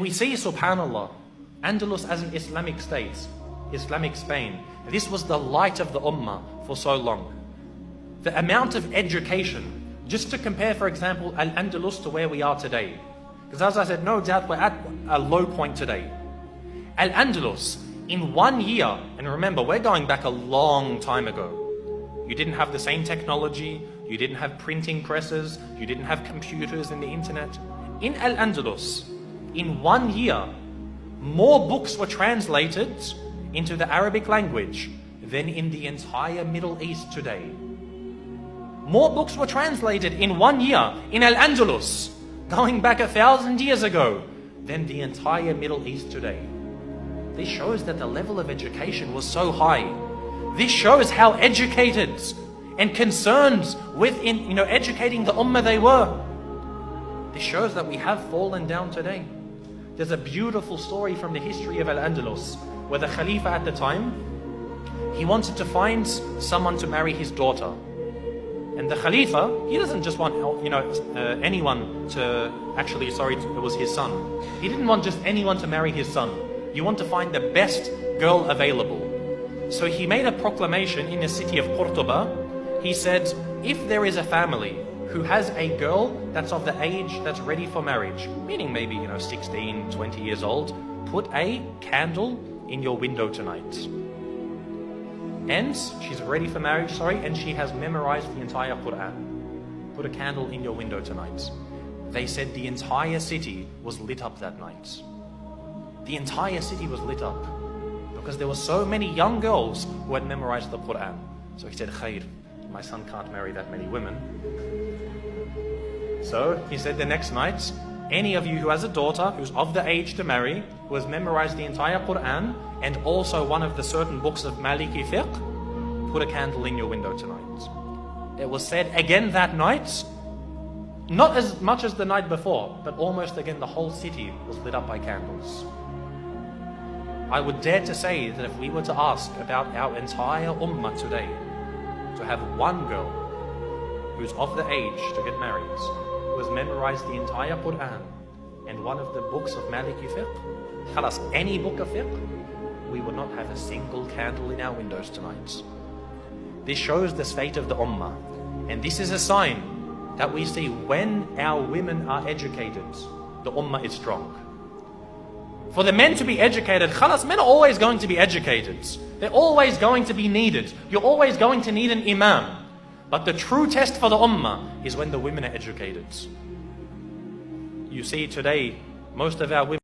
We see, subhanallah, Andalus as an Islamic state, Islamic Spain. This was the light of the ummah for so long. The amount of education, just to compare, for example, Al-Andalus to where we are today. Because as I said, no doubt we're at a low point today. Al-Andalus, in 1 year, and remember, we're going back a long time ago. You didn't have the same technology, you didn't have printing presses, you didn't have computers and the internet. In Al-Andalus, in 1 year, more books were translated into the Arabic language than in the entire Middle East today. More books were translated in 1 year in Al-Andalus, going back 1,000 years ago, than the entire Middle East today. This shows that the level of education was so high. This shows how educated and concerned with educating the ummah they were. This shows that we have fallen down today. There's a beautiful story from the history of Al-Andalus, where the Khalifa at the time, he wanted to find someone to marry his daughter. And the Khalifa, he doesn't just want anyone to, it was his son. He didn't want just anyone to marry his son. You want to find the best girl available. So he made a proclamation in the city of Cordoba. He said, if there is a family who has a girl that's of the age that's ready for marriage, meaning maybe 16, 20 years old, put a candle in your window tonight. And she's ready for marriage, and she has memorized the entire Quran. Put a candle in your window tonight. They said the entire city was lit up that night. The entire city was lit up because there were so many young girls who had memorized the Quran. So he said, Khair, my son can't marry that many women. So he said the next night, any of you who has a daughter who's of the age to marry, who has memorized the entire Quran and also one of the certain books of Maliki fiqh, put a candle in your window tonight. It was said again that night, not as much as the night before, but almost again the whole city was lit up by candles. I would dare to say that if we were to ask about our entire ummah today, to have one girl who's of the age to get married, who has memorized the entire Quran and one of the books of Maliki fiqh, khalas, any book of fiqh, we would not have a single candle in our windows tonight. This shows the state of the ummah, and this is a sign that we see when our women are educated, the ummah is strong. For the men to be educated, khalas, men are always going to be educated. They're always going to be needed. You're always going to need an imam. But the true test for the ummah is when the women are educated. You see today, most of our women